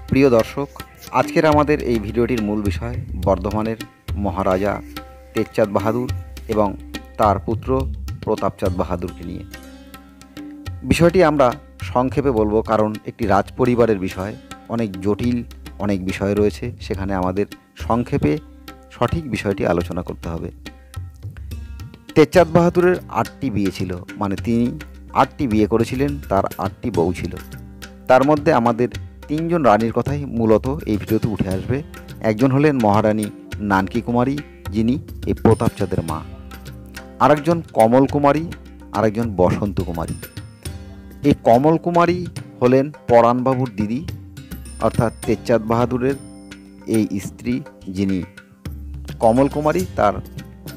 প্রিয় দর্শক, আজকের আমাদের এই ভিডিওটির মূল বিষয় বর্ধমানের মহারাজা তেজচাঁদ বাহাদুর এবং তার পুত্র প্রতাপচাঁদ বাহাদুরকে নিয়ে। বিষয়টি আমরা সংক্ষেপে বলবো, কারণ একটি রাজপরিবারের বিষয়, অনেক জটিল অনেক বিষয় রয়েছে, সেখানে আমাদের সংক্ষেপে সঠিক বিষয়টি আলোচনা করতে হবে। তেজচাঁদ বাহাদুরের 8টি বিয়ে ছিল, মানে তিনি 8টি বিয়ে করেছিলেন, তার 8টি বউ ছিল। তার মধ্যে আমাদের 3জন রানীর কথাই মূলত এই ভিডিওতে উঠে আসবে। একজন হলেন মহারানী নানকি কুমারী, যিনি এই প্রতাপচাঁদের মা। আরেকজন কমল কুমারী, আরেকজন বসন্ত কুমারী। এই কমল কুমারী হলেন পরাণবাবুর দিদি, অর্থাৎ তেজচাঁদ বাহাদুরের এই স্ত্রী যিনি কমল কুমারী, তার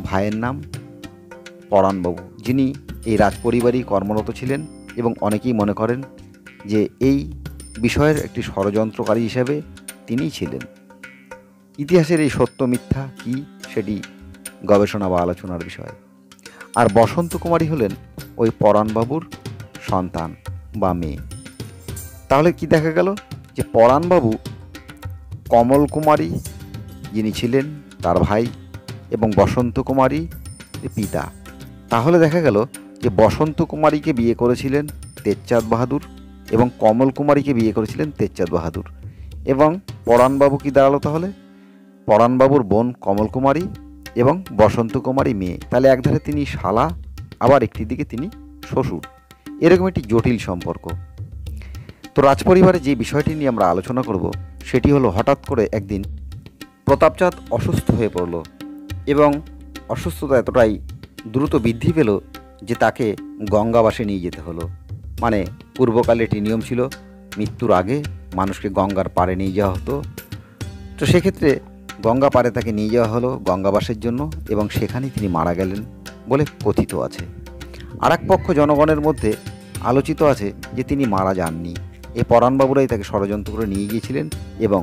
ভাইয়ের নাম পরাণবাবু, যিনি এই রাজপরিবারই কর্মরত ছিলেন এবং অনেকেই মনে করেন যে এই বিষয়ের একটি ষড়যন্ত্রকারী হিসেবে তিনিই ছিলেন। ইতিহাসের এই সত্য মিথ্যা কী, সেটি গবেষণা বা আলোচনার বিষয়। আর বসন্ত কুমারী হলেন ওই পরাণবাবুর সন্তান বা মেয়ে। তাহলে কি দেখা গেল যে পরাণবাবু কমল কুমারী যিনি ছিলেন তার ভাই এবং বসন্ত কুমারী পিতা। তাহলে দেখা গেল যে বসন্ত কুমারীকে বিয়ে করেছিলেন তেজচাঁদ বাহাদুর এবং কমল কুমারীকে বিয়ে করেছিলেন তেজচাঁদ বাহাদুর। এবং পরাণবাবু কি দাঁড়ালো তাহলে? পরাণবাবুর বোন কমল কুমারী এবং বসন্ত কুমারী মেয়ে। তাহলে একধারে তিনি শালা, আবার একটি দিকে তিনি শ্বশুর। এরকম একটি জটিল সম্পর্ক। তো রাজপরিবারে যে বিষয়টি নিয়ে আমরা আলোচনা করব সেটি হলো, হঠাৎ করে একদিন প্রতাপচাঁদ অসুস্থ হয়ে পড়ল এবং অসুস্থতা এতটাই দ্রুত বৃদ্ধি পেল যে তাকে গঙ্গাবাসে নিয়ে যেতে হলো। মানে পূর্বকালে একটি নিয়ম ছিল, মৃত্যুর আগে মানুষকে গঙ্গার পাড়ে নিয়ে যাওয়া হতো। তো সেক্ষেত্রে গঙ্গা পাড়ে তাকে নিয়ে যাওয়া হলো গঙ্গাবাসের জন্য, এবং সেখানেই তিনি মারা গেলেন বলে কথিত আছে। আর এক পক্ষ জনগণের মধ্যে আলোচিত আছে যে তিনি মারা যাননি, এই পরাণবাবুরাই তাকে ষড়যন্ত্র করে নিয়ে গিয়েছিলেন এবং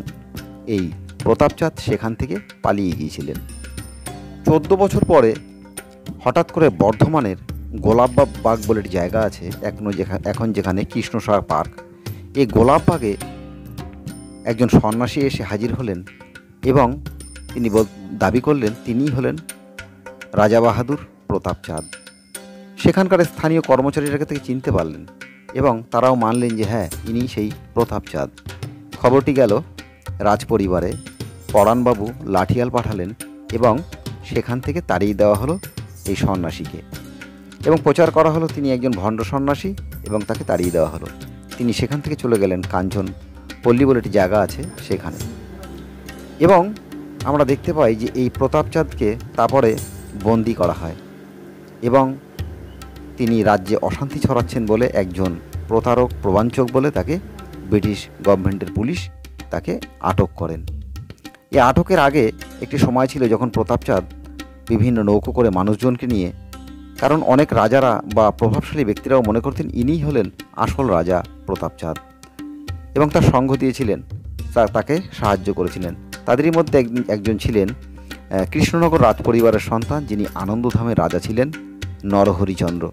এই প্রতাপচাঁদ সেখান থেকে পালিয়ে গিয়েছিলেন। 14 বছর পরে হঠাৎ করে বর্ধমানের গোলাপবাগ বলে একটি জায়গা আছে এখন যেখানে কৃষ্ণসার পার্ক, এই গোলাপবাগে একজন সন্ন্যাসী এসে হাজির হলেন এবং তিনি দাবি করলেন তিনিই হলেন রাজা বাহাদুর প্রতাপচাঁদ। সেখানকার স্থানীয় কর্মচারীরা থেকে চিনতে পারলেন এবং তারাও মানলেন যে হ্যাঁ, ইনিই সেই প্রতাপচাঁদ। খবরটি গেল রাজপরিবারে। পরাণবাবু লাঠিয়াল পাঠালেন এবং সেখান থেকে তাড়িয়ে দেওয়া হলো এই সন্ন্যাসীকে, এবং প্রচার করা হলো তিনি একজন ভণ্ড সন্ন্যাসী এবং তাকে তাড়িয়ে দেওয়া হলো। তিনি সেখান থেকে চলে গেলেন কাঞ্চন পল্লী বলে একটি জায়গা আছে সেখানে। এবং আমরা দেখতে পাই যে এই প্রতাপচাঁদকে তারপরে বন্দি করা হয় এবং তিনি রাজ্যে অশান্তি ছড়াচ্ছেন বলে একজন প্রতারক প্রবাঞ্চক বলে তাকে ব্রিটিশ গভর্নমেন্টের পুলিশ তাকে আটক করেন। এই আটকের আগে একটি সময় ছিল যখন প্রতাপচাঁদ বিভিন্ন নৌকো করে মানুষজনকে নিয়ে, কারণ অনেক রাজারা বা প্রভাবশালী ব্যক্তিরাও মনে করতেন ইনিই হলেন আসল রাজা প্রতাপচাঁদ, এবং তার সঙ্গ দিয়েছিলেন, তাকে সাহায্য করেছিলেন। তাদেরই মধ্যে একজন ছিলেন কৃষ্ণনগর রাজপরিবারের সন্তান, যিনি আনন্দধামের রাজা ছিলেন, নরহরিচন্দ্র।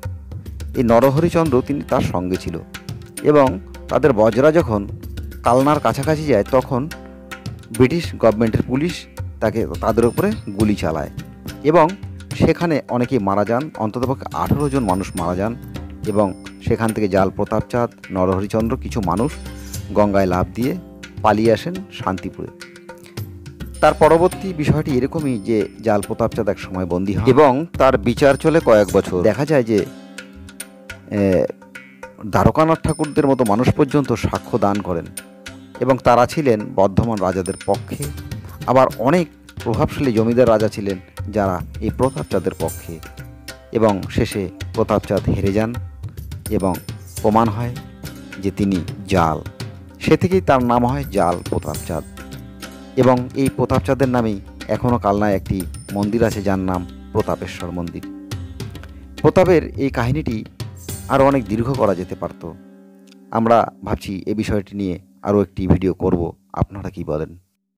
এই নরহরিচন্দ্র তিনি তার সঙ্গে ছিল, এবং তাদের বজরা যখন কালনার কাছাকাছি যায় তখন ব্রিটিশ গভর্নমেন্টের পুলিশ তাদের উপরে গুলি চালায় এবং সেখানে অনেকেই মারা যান, অন্ততপক্ষে 18 জন মানুষ মারা যান। এবং সেখান থেকে জাল প্রতাপচাঁদ, নরহরিচন্দ্র, কিছু মানুষ গঙ্গায় লাফ দিয়ে পালিয়ে আসেন শান্তিপুরে। তার পরবর্তী বিষয়টি এরকমই যে জাল প্রতাপচাঁদ এক সময় বন্দী হয় এবং তার বিচার চলে কয়েক বছর। দেখা যায় যে দ্বারকানাথ ঠাকুরদের মতো মানুষ পর্যন্ত সাক্ষ্য দান করেন এবং তারা ছিলেন বর্ধমান রাজাদের পক্ষে। আবার অনেক প্রভাবশালী জমিদার রাজা ছিলেন যারা এই প্রতাপচাঁদের পক্ষে, এবং শেষে প্রতাপচাঁদ হেরে যান এবং প্রমাণ হয় যে তিনি জাল। সে থেকেই তার নাম হয় জাল প্রতাপচাঁদ। এবং এই প্রতাপচাঁদের নামেই এখনও কালনায় একটি মন্দির আছে যার নাম প্রতাপেশ্বর মন্দির। প্রতাপের এই কাহিনীটি আরও অনেক দীর্ঘ করা যেতে পারত। আমরা ভাবছি এই বিষয়টি নিয়ে আরও একটি ভিডিও করব। আপনারা কি বলেন?